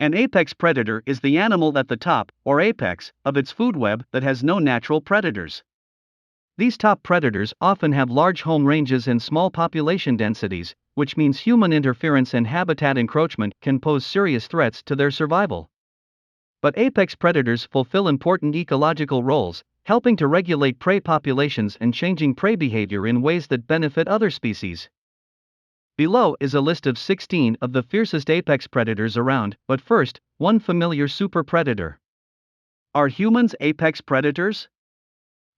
An apex predator is the animal at the top, or apex, of its food web that has no natural predators. These top predators often have large home ranges and small population densities, which means human interference and habitat encroachment can pose serious threats to their survival. But apex predators fulfill important ecological roles, helping to regulate prey populations and changing prey behavior in ways that benefit other species. Below is a list of 16 of the fiercest apex predators around, but first, one familiar super predator. Are humans apex predators?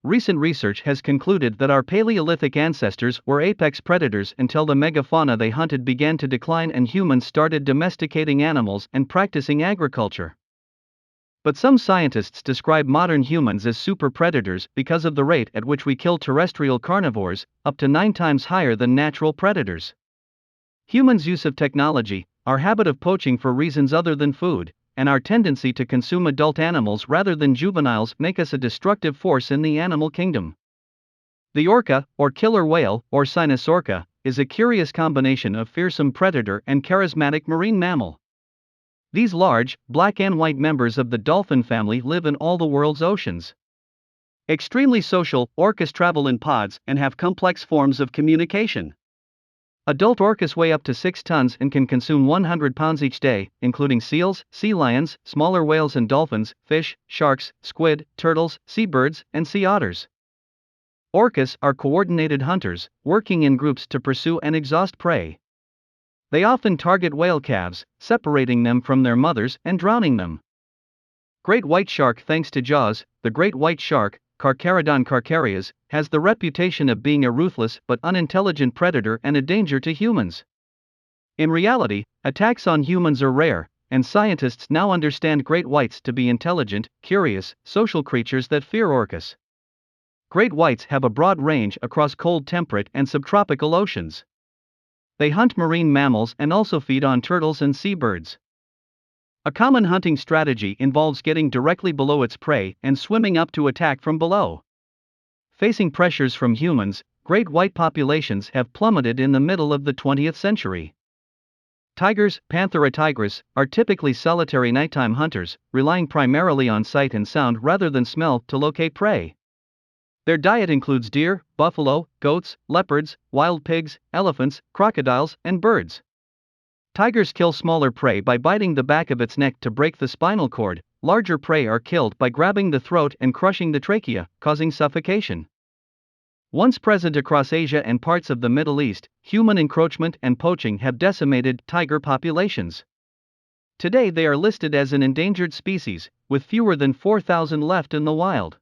Recent research has concluded that our Paleolithic ancestors were apex predators until the megafauna they hunted began to decline and humans started domesticating animals and practicing agriculture. But some scientists describe modern humans as super predators because of the rate at which we kill terrestrial carnivores, up to 9 times higher than natural predators. Humans' use of technology, our habit of poaching for reasons other than food, and our tendency to consume adult animals rather than juveniles make us a destructive force in the animal kingdom. The orca, or killer whale, or Orca, is a curious combination of fearsome predator and charismatic marine mammal. These large, black and white members of the dolphin family live in all the world's oceans. Extremely social, orcas travel in pods and have complex forms of communication. Adult orcas weigh up to 6 tons and can consume 100 pounds each day, including seals, sea lions, smaller whales and dolphins, fish, sharks, squid, turtles, seabirds, and sea otters. Orcas are coordinated hunters, working in groups to pursue and exhaust prey. They often target whale calves, separating them from their mothers and drowning them. Great white shark. Thanks to Jaws, the great white shark, Carcharodon carcharias, has the reputation of being a ruthless but unintelligent predator and a danger to humans. In reality, attacks on humans are rare, and scientists now understand great whites to be intelligent, curious, social creatures that fear orcas. Great whites have a broad range across cold temperate and subtropical oceans. They hunt marine mammals and also feed on turtles and seabirds. A common hunting strategy involves getting directly below its prey and swimming up to attack from below. Facing pressures from humans, great white populations have plummeted in the middle of the 20th century. Tigers, Panthera tigris, are typically solitary nighttime hunters, relying primarily on sight and sound rather than smell to locate prey. Their diet includes deer, buffalo, goats, leopards, wild pigs, elephants, crocodiles, and birds. Tigers kill smaller prey by biting the back of its neck to break the spinal cord. Larger prey are killed by grabbing the throat and crushing the trachea, causing suffocation. Once present across Asia and parts of the Middle East, human encroachment and poaching have decimated tiger populations. Today they are listed as an endangered species, with fewer than 4,000 left in the wild.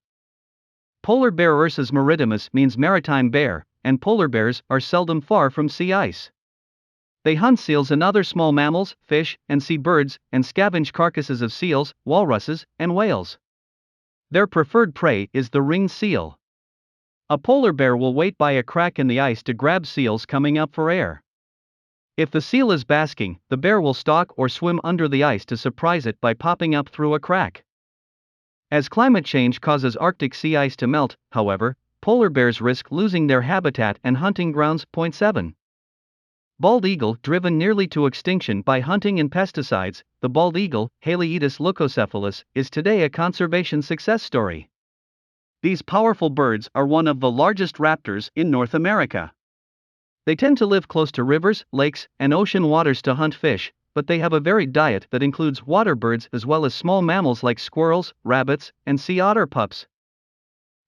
Polar bear. Ursus maritimus means maritime bear, and polar bears are seldom far from sea ice. They hunt seals and other small mammals, fish, and seabirds, and scavenge carcasses of seals, walruses, and whales. Their preferred prey is the ringed seal. A polar bear will wait by a crack in the ice to grab seals coming up for air. If the seal is basking, the bear will stalk or swim under the ice to surprise it by popping up through a crack. As climate change causes Arctic sea ice to melt, however, polar bears risk losing their habitat and hunting grounds. 7. Bald eagle. Driven nearly to extinction by hunting and pesticides, the bald eagle, Haliaeetus leucocephalus, is today a conservation success story. These powerful birds are one of the largest raptors in North America. They tend to live close to rivers, lakes, and ocean waters to hunt fish, but they have a varied diet that includes water birds as well as small mammals like squirrels, rabbits, and sea otter pups.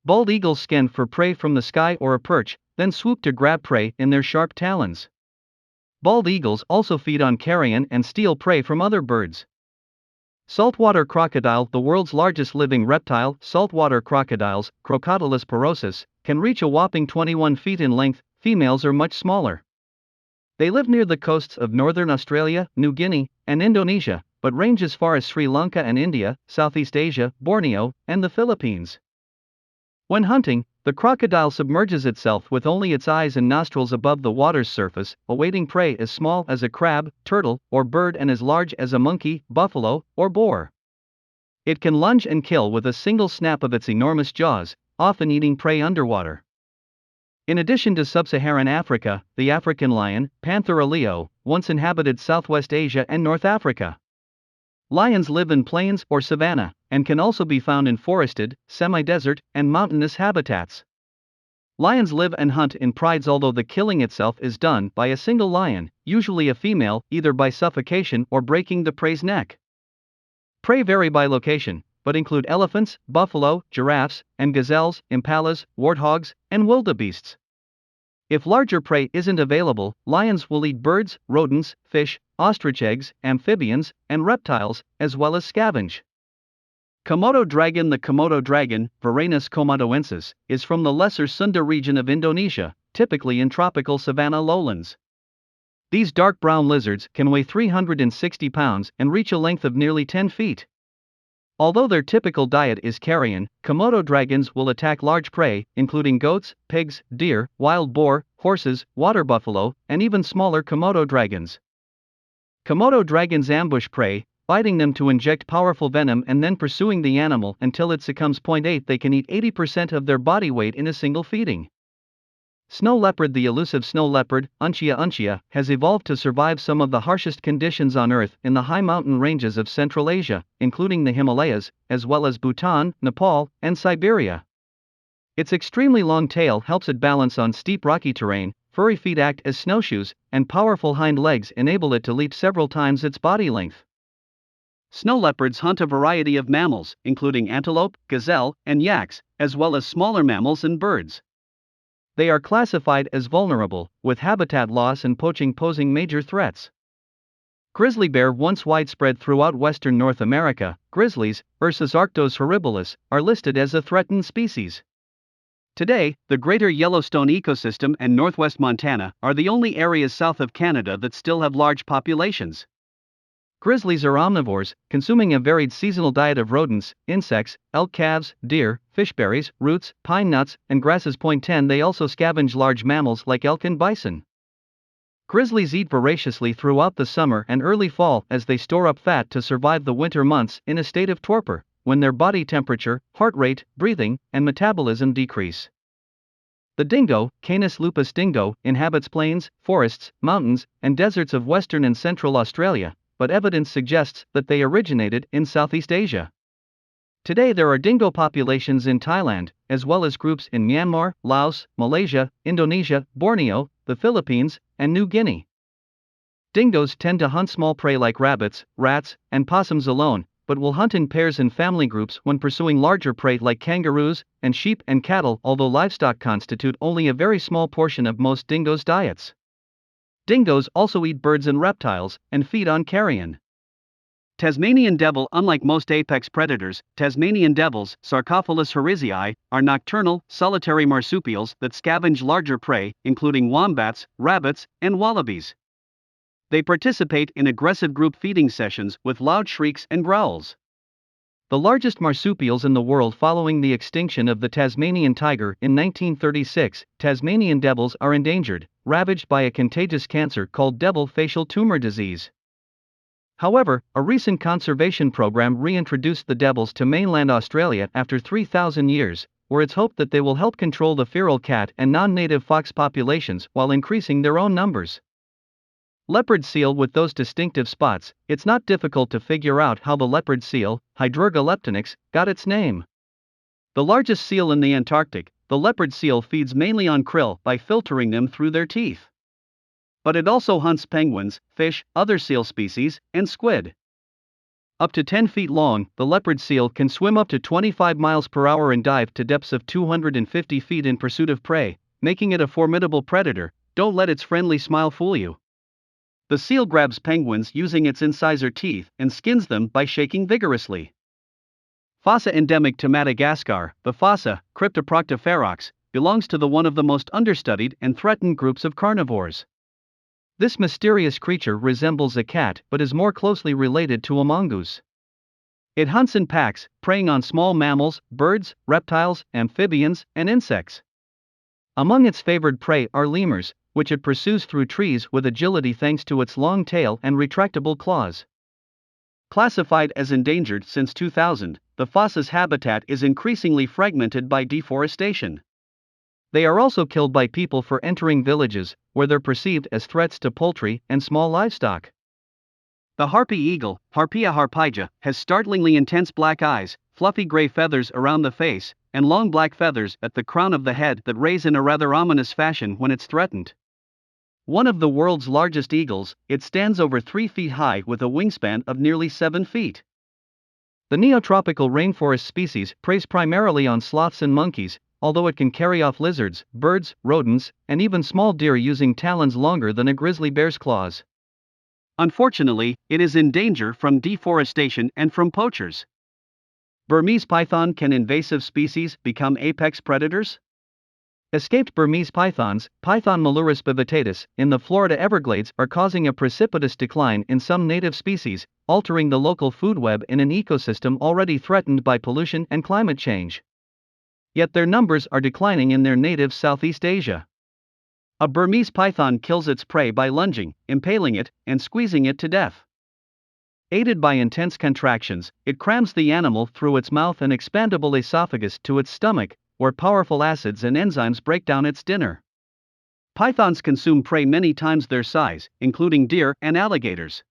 Bald eagles scan for prey from the sky or a perch, then swoop to grab prey in their sharp talons. Bald eagles also feed on carrion and steal prey from other birds. Saltwater crocodile. The world's largest living reptile, saltwater crocodiles, Crocodilus porosus, can reach a whopping 21 feet in length. Females are much smaller. They live near the coasts of northern Australia, New Guinea, and Indonesia, but range as far as Sri Lanka and India, Southeast Asia, Borneo, and the Philippines. When hunting, the crocodile submerges itself with only its eyes and nostrils above the water's surface, awaiting prey as small as a crab, turtle, or bird and as large as a monkey, buffalo, or boar. It can lunge and kill with a single snap of its enormous jaws, often eating prey underwater. In addition to sub-Saharan Africa, the African lion, Panthera leo, once inhabited Southwest Asia and North Africa. Lions live in plains or savanna, and can also be found in forested, semi-desert, and mountainous habitats. Lions live and hunt in prides, although the killing itself is done by a single lion, usually a female, either by suffocation or breaking the prey's neck. Prey vary by location, but include elephants, buffalo, giraffes, and gazelles, impalas, warthogs, and wildebeests. If larger prey isn't available, lions will eat birds, rodents, fish, ostrich eggs, amphibians, and reptiles, as well as scavenge. Komodo dragon. The Komodo dragon, Varanus komodoensis, is from the Lesser Sunda region of Indonesia, typically in tropical savanna lowlands. These dark brown lizards can weigh 360 pounds and reach a length of nearly 10 feet. Although their typical diet is carrion, Komodo dragons will attack large prey, including goats, pigs, deer, wild boar, horses, water buffalo, and even smaller Komodo dragons. Komodo dragons ambush prey, biting them to inject powerful venom and then pursuing the animal until it succumbs. 8 They can eat 80% of their body weight in a single feeding. Snow leopard. The elusive snow leopard, Untia untia, has evolved to survive some of the harshest conditions on Earth in the high mountain ranges of Central Asia, including the Himalayas, as well as Bhutan, Nepal, and Siberia. Its extremely long tail helps it balance on steep rocky terrain, furry feet act as snowshoes, and powerful hind legs enable it to leap several times its body length. Snow leopards hunt a variety of mammals, including antelope, gazelle, and yaks, as well as smaller mammals and birds. They are classified as vulnerable, with habitat loss and poaching posing major threats. Grizzly bear. Once widespread throughout western North America, grizzlies, Ursus arctos horribilis, are listed as a threatened species. Today, the greater Yellowstone ecosystem and northwest Montana are the only areas south of Canada that still have large populations. Grizzlies are omnivores, consuming a varied seasonal diet of rodents, insects, elk calves, deer, fishberries, roots, pine nuts, and grasses. 10 They also scavenge large mammals like elk and bison. Grizzlies eat voraciously throughout the summer and early fall as they store up fat to survive the winter months in a state of torpor, when their body temperature, heart rate, breathing, and metabolism decrease. The dingo, Canis lupus dingo, inhabits plains, forests, mountains, and deserts of western and central Australia, but evidence suggests that they originated in Southeast Asia. Today there are dingo populations in Thailand, as well as groups in Myanmar, Laos, Malaysia, Indonesia, Borneo, the Philippines, and New Guinea. Dingoes tend to hunt small prey like rabbits, rats, and possums alone, but will hunt in pairs and family groups when pursuing larger prey like kangaroos and sheep and cattle, although livestock constitute only a very small portion of most dingoes' diets. Dingoes also eat birds and reptiles, and feed on carrion. Tasmanian devil. Unlike most apex predators, Tasmanian devils, Sarcophilus horizii, are nocturnal, solitary marsupials that scavenge larger prey, including wombats, rabbits, and wallabies. They participate in aggressive group feeding sessions with loud shrieks and growls. The largest marsupials in the world following the extinction of the Tasmanian tiger in 1936, Tasmanian devils are endangered, ravaged by a contagious cancer called devil facial tumor disease. However, a recent conservation program reintroduced the devils to mainland Australia after 3,000 years, where it's hoped that they will help control the feral cat and non-native fox populations while increasing their own numbers. Leopard seal. With those distinctive spots, it's not difficult to figure out how the leopard seal, Hydrurga leptonix, got its name. The largest seal in the Antarctic, the leopard seal feeds mainly on krill by filtering them through their teeth. But it also hunts penguins, fish, other seal species, and squid. Up to 10 feet long, the leopard seal can swim up to 25 miles per hour and dive to depths of 250 feet in pursuit of prey, making it a formidable predator. Don't let its friendly smile fool you. The seal grabs penguins using its incisor teeth and skins them by shaking vigorously. Fossa. Endemic to Madagascar, the fossa, Cryptoproctopherox, belongs to one of the most understudied and threatened groups of carnivores. This mysterious creature resembles a cat but is more closely related to a mongoose. It hunts in packs, preying on small mammals, birds, reptiles, amphibians, and insects. Among its favored prey are lemurs, which it pursues through trees with agility thanks to its long tail and retractable claws. Classified as endangered since 2000, the fossa's habitat is increasingly fragmented by deforestation. They are also killed by people for entering villages, where they're perceived as threats to poultry and small livestock. The harpy eagle, Harpia harpygia, has startlingly intense black eyes, fluffy gray feathers around the face, and long black feathers at the crown of the head that raise in a rather ominous fashion when it's threatened. One of the world's largest eagles, it stands over 3 feet high with a wingspan of nearly 7 feet. The neotropical rainforest species preys primarily on sloths and monkeys, although it can carry off lizards, birds, rodents, and even small deer using talons longer than a grizzly bear's claws. Unfortunately, it is in danger from deforestation and from poachers. Burmese python: can invasive species become apex predators? Escaped Burmese pythons, Python malurus bivitatus, in the Florida Everglades are causing a precipitous decline in some native species, altering the local food web in an ecosystem already threatened by pollution and climate change. Yet their numbers are declining in their native Southeast Asia. A Burmese python kills its prey by lunging, impaling it, and squeezing it to death. Aided by intense contractions, it crams the animal through its mouth and expandable esophagus to its stomach, where powerful acids and enzymes break down its dinner. Pythons consume prey many times their size, including deer and alligators.